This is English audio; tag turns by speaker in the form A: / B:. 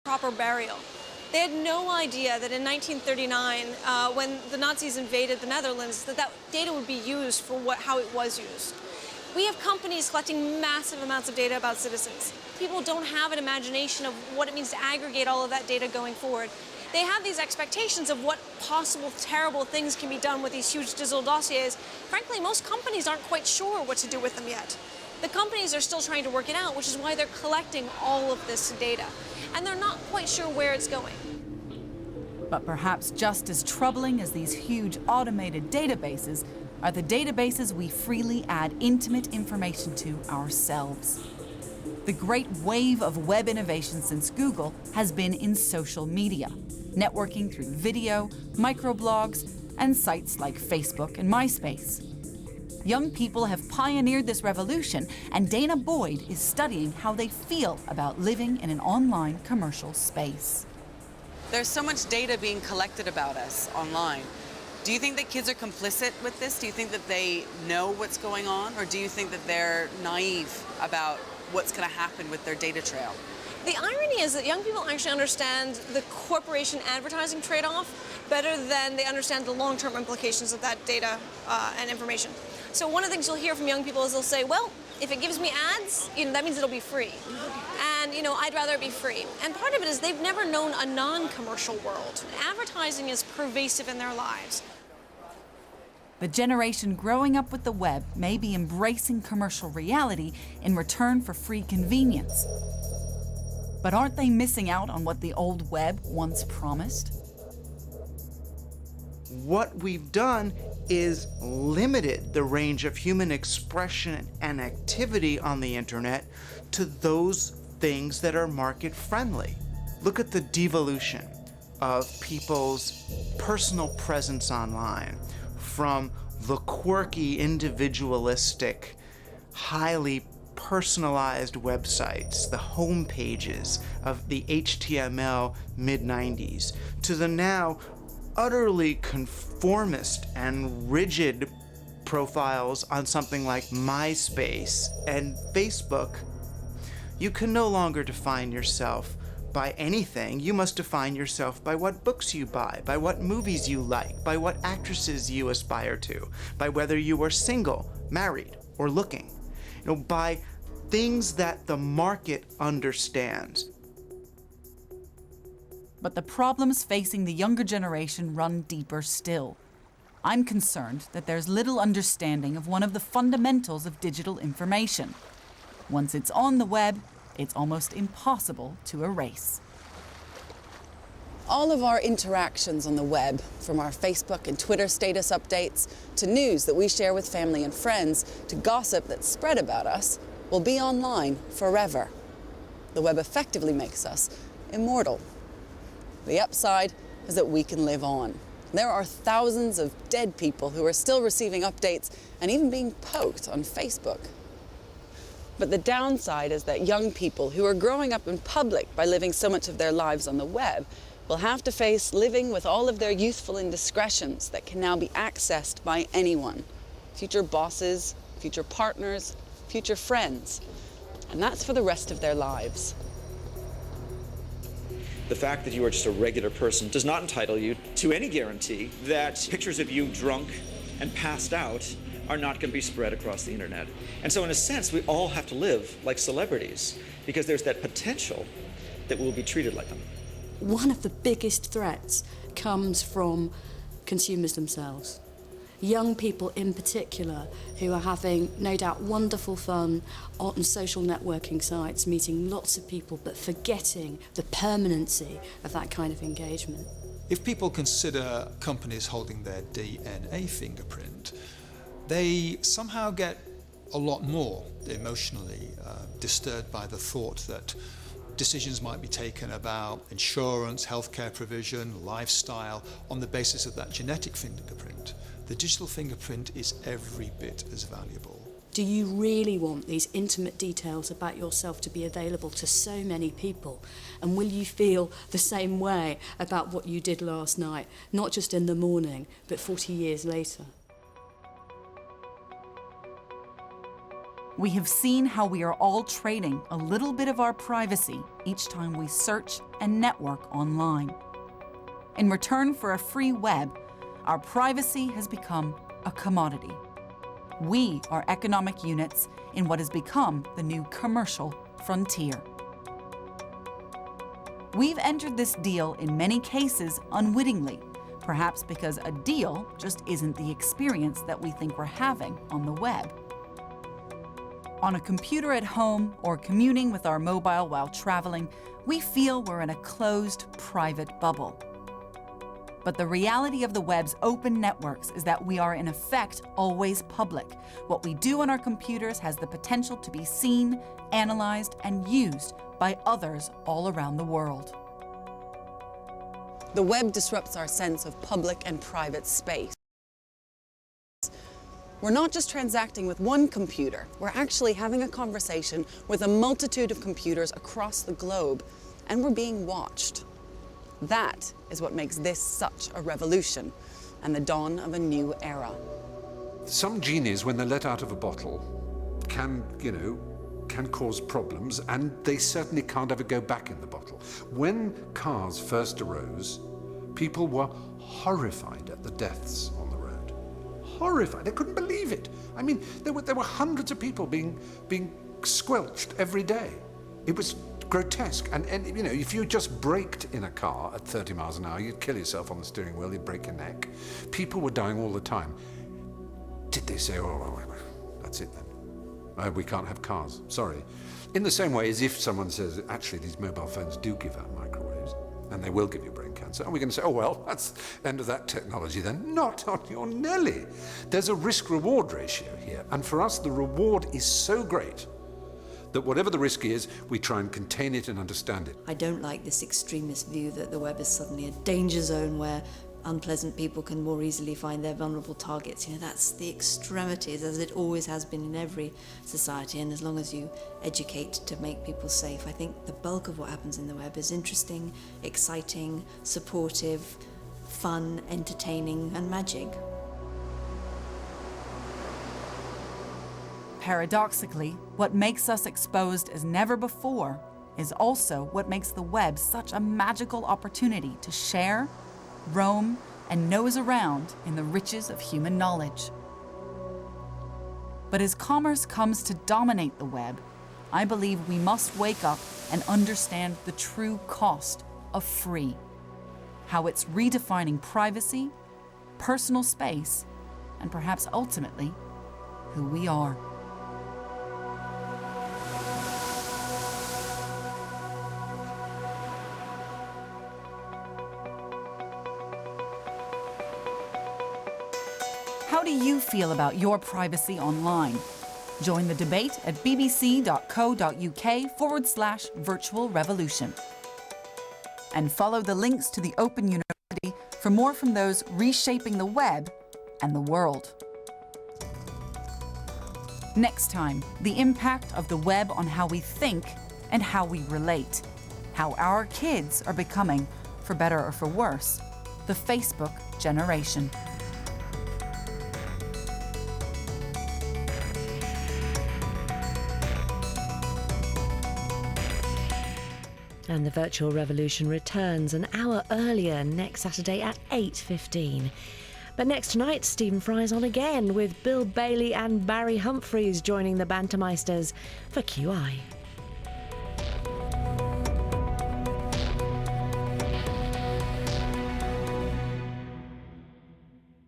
A: proper burial. They had no idea that in 1939, when the Nazis invaded the Netherlands, that data would be used for how it was used. We have companies collecting massive amounts of data about citizens. People don't have an imagination of what it means to aggregate all of that data going forward. They have these expectations of what possible terrible things can be done with these huge digital dossiers. Frankly, most companies aren't quite sure what to do with them yet. The companies are still trying to work it out, which is why they're collecting all of this data. And they're not quite sure where it's going.
B: But perhaps just as troubling as these huge automated databases are the databases we freely add intimate information to ourselves. The great wave of web innovation since Google has been in social media, networking through video, microblogs, and sites like Facebook and MySpace. Young people have pioneered this revolution, and Dana Boyd is studying how they feel about living in an online commercial space.
C: There's so much data being collected about us online. Do you think that kids are complicit with this? Do you think that they know what's going on? Or do you think that they're naive about what's going to happen with their data trail?
A: The irony is that young people actually understand the corporation advertising trade-off better than they understand the long-term implications of that data and information. So one of the things you'll hear from young people is they'll say, well, if it gives me ads, that means it'll be free. And, I'd rather it be free. And part of it is they've never known a non-commercial world. Advertising is pervasive in their lives.
B: The generation growing up with the web may be embracing commercial reality in return for free convenience. But aren't they missing out on what the old web once promised?
D: What we've done is limited the range of human expression and activity on the internet to those things that are market friendly. Look at the devolution of people's personal presence online from the quirky, individualistic, highly personalized websites, the home pages of the HTML mid-90s, to the now utterly conformist and rigid profiles on something like MySpace and Facebook. You can no longer define yourself by anything. You must define yourself by what books you buy, by what movies you like, by what actresses you aspire to, by whether you are single, married, or looking. By things that the market understands.
B: But the problems facing the younger generation run deeper still. I'm concerned that there's little understanding of one of the fundamentals of digital information. Once it's on the web, it's almost impossible to erase.
C: All of our interactions on the web, from our Facebook and Twitter status updates, to news that we share with family and friends, to gossip that's spread about us, will be online forever. The web effectively makes us immortal. The upside is that we can live on. There are thousands of dead people who are still receiving updates and even being poked on Facebook. But the downside is that young people who are growing up in public by living so much of their lives on the web will have to face living with all of their youthful indiscretions that can now be accessed by anyone. Future bosses, future partners, future friends. And that's for the rest of their lives.
E: The fact that you are just a regular person does not entitle you to any guarantee that pictures of you drunk and passed out are not going to be spread across the internet. And so in a sense, we all have to live like celebrities because there's that potential that we'll be treated like them.
F: One of the biggest threats comes from consumers themselves. Young people in particular who are having, no doubt, wonderful fun on social networking sites, meeting lots of people, but forgetting the permanency of that kind of engagement.
G: If people consider companies holding their DNA fingerprint, they somehow get a lot more emotionally disturbed by the thought that decisions might be taken about insurance, healthcare provision, lifestyle on the basis of that genetic fingerprint. The digital fingerprint is every bit as valuable.
F: Do you really want these intimate details about yourself to be available to so many people? And will you feel the same way about what you did last night, not just in the morning, but 40 years later?
B: We have seen how we are all trading a little bit of our privacy each time we search and network online. In return for a free web, our privacy has become a commodity. We are economic units in what has become the new commercial frontier. We've entered this deal in many cases unwittingly, perhaps because a deal just isn't the experience that we think we're having on the web. On a computer at home or commuting with our mobile while traveling, we feel we're in a closed, private bubble. But the reality of the web's open networks is that we are in effect always public. What we do on our computers has the potential to be seen, analyzed, and used by others all around the world.
C: The web disrupts our sense of public and private space. We're not just transacting with one computer, we're actually having a conversation with a multitude of computers across the globe, and we're being watched. That is what makes this such a revolution and the dawn of a new era.
H: Some genies, when they're let out of a bottle, can cause problems, and they certainly can't ever go back in the bottle. When cars first arose, people were horrified at the deaths on the road. Horrified, they couldn't believe it. I mean, there were hundreds of people being squelched every day. It was grotesque, and if you just braked in a car at 30 miles an hour, you'd kill yourself on the steering wheel, you'd break your neck. People were dying all the time. Did they say, oh, that's it then? We can't have cars, sorry. In the same way as if someone says, actually, these mobile phones do give out microwaves, and they will give you brain cancer, are we going to say, oh, well, that's the end of that technology then? Not on your Nelly. There's a risk-reward ratio here, and for us, the reward is so great that whatever the risk is, we try and contain it and understand it.
F: I don't like this extremist view that the web is suddenly a danger zone where unpleasant people can more easily find their vulnerable targets. That's the extremities, as it always has been in every society, and as long as you educate to make people safe, I think the bulk of what happens in the web is interesting, exciting, supportive, fun, entertaining, and magic.
B: Paradoxically, what makes us exposed as never before is also what makes the web such a magical opportunity to share, roam, and nose around in the riches of human knowledge. But as commerce comes to dominate the web, I believe we must wake up and understand the true cost of free, how it's redefining privacy, personal space, and perhaps ultimately, who we are. How do you feel about your privacy online? Join the debate at bbc.co.uk/virtual revolution. And follow the links to the Open University for more from those reshaping the web and the world. Next time, the impact of the web on how we think and how we relate. How our kids are becoming, for better or for worse, the Facebook generation.
I: And the Virtual Revolution returns an hour earlier next Saturday at 8:15. But next tonight, Stephen Fry's on again with Bill Bailey and Barry Humphries joining the Bantermeisters for QI.